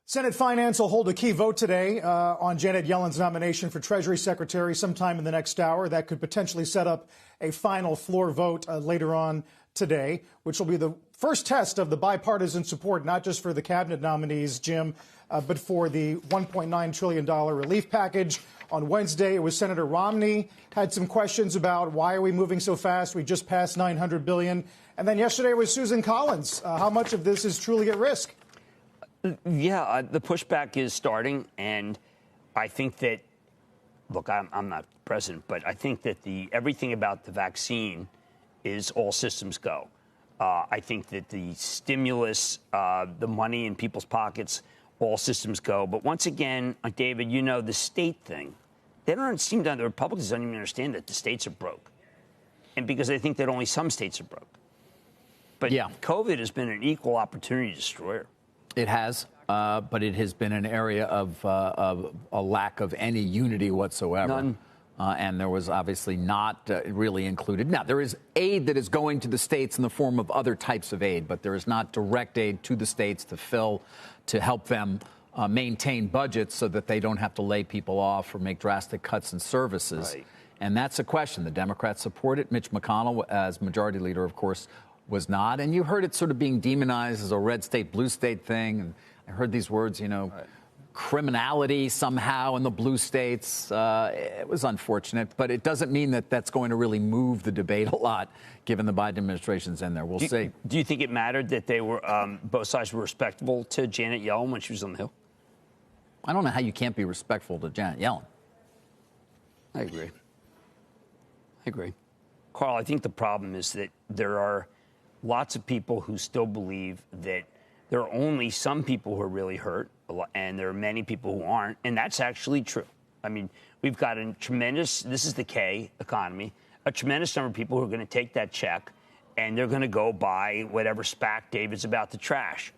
Senate Finance will hold a key vote today on Janet Yellen's nomination for Treasury Secretary sometime in the next hour. That could potentially set up a final floor vote later on today, which will be the first test of the bipartisan support, not just for the cabinet nominees, Jim, but for the $1.9 trillion relief package. On Wednesday, it was Senator Romney had some questions about why are we moving so fast? We just passed $900 billion. And then yesterday was Susan Collins. How much of this is truly at risk? Yeah, the pushback is starting, and I think that, look, I'm not president, but I think that everything about the vaccine is all systems go. I think that the stimulus, the money in people's pockets, all systems go. But once again, David, you know, the state thing, they don't seem to, the Republicans don't even understand that the states are broke. And because they think that only some states are broke. But yeah, COVID has been an equal opportunity destroyer. It has, but it has been an area of a lack of any unity whatsoever. None. And there was obviously not really included. Now, there is aid that is going to the states in the form of other types of aid, but there is not direct aid to the states to help them maintain budgets so that they don't have to lay people off or make drastic cuts in services. Right. And that's a question. The Democrats support it. Mitch McConnell, as majority leader, of course, was not. And you heard it sort of being demonized as a red state, blue state thing. And I heard these words, you know, right, criminality somehow in the blue states. It was unfortunate, but it doesn't mean that that's going to really move the debate a lot, given the Biden administration's in there. We'll see. Do you think it mattered that they were, both sides were respectful to Janet Yellen when she was on the Hill? I don't know how you can't be respectful to Janet Yellen. I agree. Carl, I think the problem is that there are lots of people who still believe that there are only some people who are really hurt, and there are many people who aren't, and that's actually true. I mean, we've got a tremendous, this is the K economy, a tremendous number of people who are going to take that check, and they're going to go buy whatever SPAC David's about to trash.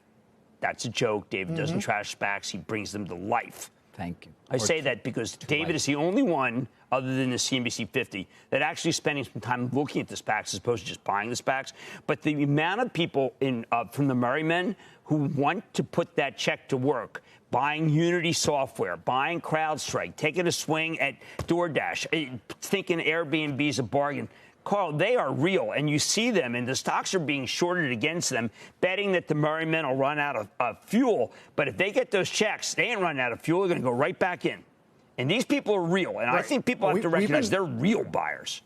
That's a joke. David doesn't trash SPACs. He brings them to life. Thank you. I say that because David is the only one, other than the CNBC 50, that actually spending some time looking at the SPACs as opposed to just buying the SPACs. But the amount of people from the Merry Men who want to put that check to work, buying Unity software, buying CrowdStrike, taking a swing at DoorDash, thinking Airbnb is a bargain. Carl, they are real, and you see them, and the stocks are being shorted against them, betting that the Merry Men will run out of fuel. But if they get those checks, they ain't running out of fuel. They're going to go right back in. And these people are real, and I think people have to recognize they're real buyers.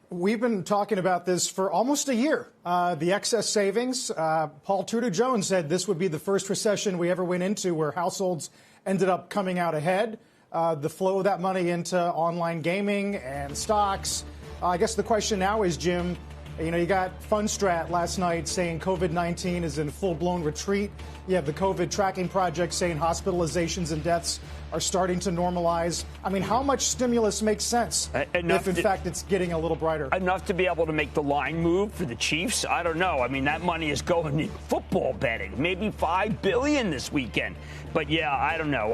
We've been talking about this for almost a year. The excess savings. Paul Tudor Jones said this would be the first recession we ever went into where households ended up coming out ahead. The flow of that money into online gaming and stocks. I guess the question now is, Jim, you know, you got Fundstrat last night saying COVID-19 is in full-blown retreat. You have the COVID tracking project saying hospitalizations and deaths are starting to normalize. I mean, how much stimulus makes sense if, in fact, it's getting a little brighter? Enough to be able to make the line move for the Chiefs? I don't know. I mean, that money is going in football betting, maybe $5 billion this weekend. But, yeah, I don't know.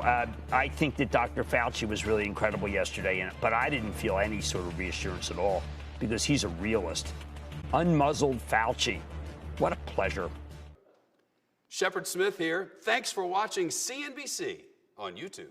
I think that Dr. Fauci was really incredible yesterday, but I didn't feel any sort of reassurance at all because he's a realist. Unmuzzled Fauci. What a pleasure. Shepard Smith here. Thanks for watching CNBC on YouTube.